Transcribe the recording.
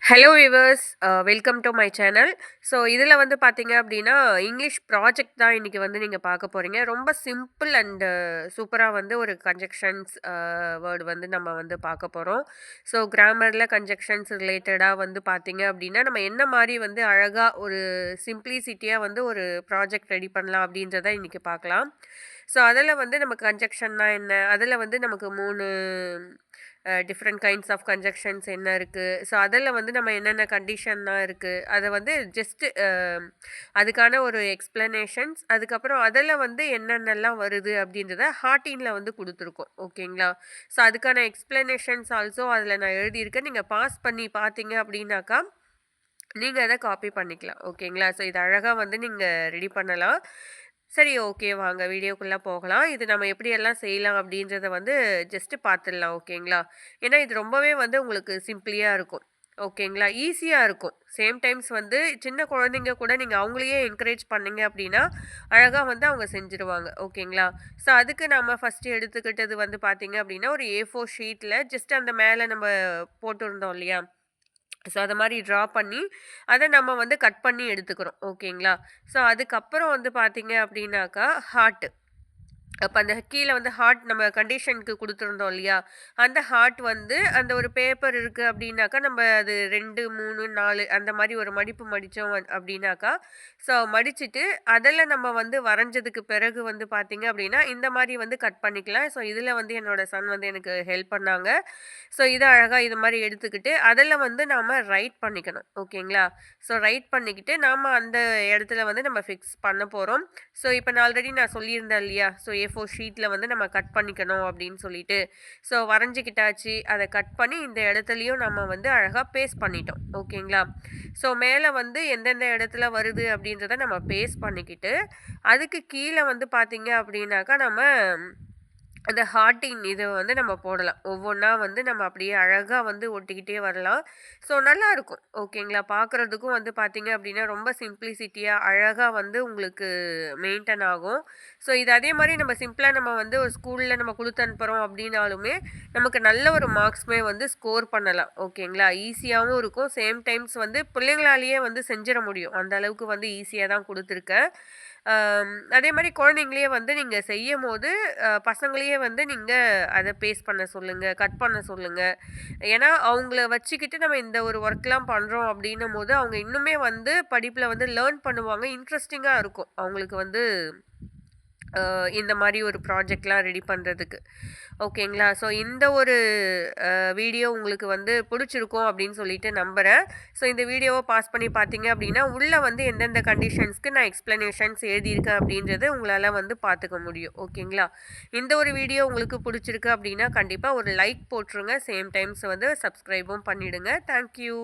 Hello viewers, welcome to my channel. So இதில் வந்து பார்த்தீங்க அப்படின்னா இங்கிலீஷ் ப்ராஜெக்ட் தான் இன்றைக்கி வந்து நீங்கள் பார்க்க போகிறீங்க. ரொம்ப சிம்பிள் அண்டு சூப்பராக வந்து ஒரு கன்ஜெக்ஷன்ஸ் வேர்டு வந்து நம்ம வந்து பார்க்க போகிறோம். ஸோ கிராமரில் கன்ஜெக்ஷன்ஸ் ரிலேட்டடாக வந்து பார்த்தீங்க அப்படின்னா நம்ம என்ன மாதிரி வந்து அழகாக ஒரு சிம்ப்ளிசிட்டியாக வந்து ஒரு ப்ராஜெக்ட் ரெடி பண்ணலாம் அப்படின்றத இன்றைக்கி பார்க்கலாம். ஸோ அதில் வந்து நமக்கு கன்ஜெக்ஷன்னா என்ன, அதில் வந்து நமக்கு 3 டிஃப்ரெண்ட் கைண்ட்ஸ் ஆஃப் கன்ஜெக்ஷன்ஸ் என்ன இருக்குது, ஸோ அதில் வந்து நம்ம என்னென்ன கண்டிஷன்லாம் இருக்குது, அதை வந்து ஜஸ்ட்டு அதுக்கான ஒரு எக்ஸ்ப்ளனேஷன்ஸ், அதுக்கப்புறம் அதில் வந்து என்னென்னலாம் வருது அப்படின்றத ஹார்டினில் வந்து கொடுத்துருக்கோம். ஓகேங்களா? ஸோ அதுக்கான எக்ஸ்ப்ளனேஷன்ஸ் ஆல்சோ அதில் நான் எழுதியிருக்கேன். நீங்கள் பாஸ் பண்ணி பார்த்தீங்க அப்படின்னாக்கா நீங்கள் அதை காப்பி பண்ணிக்கலாம். ஓகேங்களா? ஸோ இது அழகாக வந்து நீங்கள் ரெடி பண்ணலாம். சரி, ஓகே, வாங்க வீடியோக்குள்ளே போகலாம். இது நம்ம எப்படியெல்லாம் செய்யலாம் அப்படின்றத வந்து ஜஸ்ட்டு பார்த்துடலாம். ஓகேங்களா? ஏன்னா இது ரொம்பவே வந்து உங்களுக்கு சிம்பிளியாக இருக்கும். ஓகேங்களா? ஈஸியாக இருக்கும். சேம் டைம்ஸ் வந்து சின்ன குழந்தைங்க கூட நீங்கள் அவங்களையே என்கரேஜ் பண்ணீங்க அப்படின்னா அழகாக வந்து அவங்க செஞ்சுருவாங்க. ஓகேங்களா? ஸோ அதுக்கு நம்ம ஃபஸ்ட்டு எடுத்துக்கிட்டது வந்து பார்த்தீங்க அப்படின்னா ஒரு A4 ஷீட்டில் ஜஸ்ட் அந்த மேலே நம்ம போட்டிருந்தோம் இல்லையா? ஸோ அத மாரி ட்ரா பண்ணி, அத நம்ம வந்து கட் பண்ணி எடுத்துக்கிறோம். ஓகேங்களா? ஸோ அதுக்கப்புறம் வந்து பார்த்தீங்க அப்டின்னாக்கா, ஹார்ட். அப்ப அந்த கீழ வந்து ஹார்ட் நம்ம கண்டிஷனுக்கு குடுத்துருந்தோம் இல்லையா? அந்த ஹார்ட் வந்து அந்த ஒரு பேப்பர் இருக்கு அப்டின்னாக்கா, நம்ம அது 2, 3, 4 அந்த மாரி ஒரு மடிப்பு மடிச்சோம் அப்டின்னாக்கா, ஸோ மடிச்சுட்டு அதில நம்ம வந்து வரைஞ்சதுக்கு பிறகு வந்து பார்த்தீங்க அப்டின்னா, இந்த மாரி வந்து கட் பண்ணிக்கலாம். ஸோ இதில வந்து என்னோட சன் வந்து எனக்கு ஹெல்ப் பண்ணாங்க. ஸோ இத அழகா இது மாரி எடுத்துக்கிட்டு, அதில வந்து நாம ரைட் பண்ணிக்கணும். ஓகேங்களா? ஸோ ரைட் பண்ணிக்கிட்டு, நாம அந்த இடத்துல வந்து நம்ம ஃபிக்ஸ் பண்ண போறோம். ஸோ இப்ப நான் ஆல்ரெடி சொல்லியிருந்தேன் இல்லையா? ஸோ A4 ஷீட்ல வந்து நம்ம கட் பண்ணிக்கணும் அப்படின்னு சொல்லிட்டு. ஸோ வரைஞ்சுக்கிட்டாச்சு. அத கட் பண்ணி இந்த இடத்துலயும் நம்ம வந்து அழகா பேஸ்ட் பண்ணிட்டோம். ஓகேங்களா? ஸோ மேல வந்து எந்தெந்த இடத்துல வருது அப்படின்றத நம்ம பேஸ்ட் பண்ணிக்கிட்டு, அதுக்கு கீழ வந்து பார்த்தீங்க அப்படின்னாக்கா, நம்ம அந்த ஹார்ட்டின் இத வந்து நம்ம போடலாம். ஒவ்வொன்னா வந்து நம்ம அப்படியே அழகா வந்து ஒட்டிக்கிட்டே வரலாம். ஸோ நல்லாருக்கும். ஓகேங்களா? பார்க்குறதுக்கும் வந்து பார்த்தீங்க அப்படின்னா, ரொம்ப சிம்ப்ளிசிட்டியா அழகா வந்து உங்களுக்கு மெயின்டெயின் ஆகும். ஸோ இது அதே மாரி நம்ம சிம்பிளா நம்ம வந்து ஒரு ஸ்கூல்ல நம்ம குடுத்து அனுப்புறோம் அப்படின்னாலுமே, நமக்கு நல்ல ஒரு மார்க்ஸ்மே வந்து ஸ்கோர் பண்ணலாம். ஓகேங்களா? ஈஸியாவும் இருக்கும். சேம் டைம்ஸ் வந்து பிள்ளைங்களாலேயே வந்து செஞ்சிட முடியும். அந்த அளவுக்கு வந்து ஈஸியா தான் குடுத்துருக்கேன். அதே மாரி குழந்தைங்களையே வந்து நீங்க செய்யும்போது, பசங்களையே வந்து நீங்க அத பேஸ்ட் பண்ண சொல்லுங்க, கட் பண்ண சொல்லுங்க. ஏன்னா, அவங்கள வச்சுக்கிட்டு நம்ம இந்த ஒரு ஒர்க்லாம் பண்றோம் அப்டின்னும்போது, அவங்க இன்னுமே வந்து படிப்புல வந்து லேர்ன் பண்ணுவாங்க. இன்ட்ரஸ்டிங்கா இருக்கும். அவங்களுக்கு வந்து இந்த மாரி ஒரு ப்ராஜெக்ட்லாம் ரெடி பண்றதுக்கு. ஓகேங்களா? ஸோ இந்த ஒரு வீடியோ உங்களுக்கு வந்து புடிச்சிருக்கும் அப்படின்னு சொல்லிட்டு நம்புறேன். ஸோ இந்த வீடியோவ பாஸ் பண்ணி பார்த்தீங்க அப்படின்னா, உள்ள வந்து எந்தெந்த கண்டிஷன்ஸ்க்கு நான் எக்ஸ்ப்ளனேஷன்ஸ் எழுதியிருக்கேன் அப்படின்றது உங்களால வந்து பார்த்துக்க முடியும். ஓகேங்களா? இந்த ஒரு வீடியோ உங்களுக்கு புடிச்சிருக்கு அப்படின்னா, கண்டிப்பா ஒரு லைக் போட்டுருங்க. சேம் டைம்ஸ் வந்து சப்ஸ்கிரைபும் பண்ணிடுங்க. Thank you.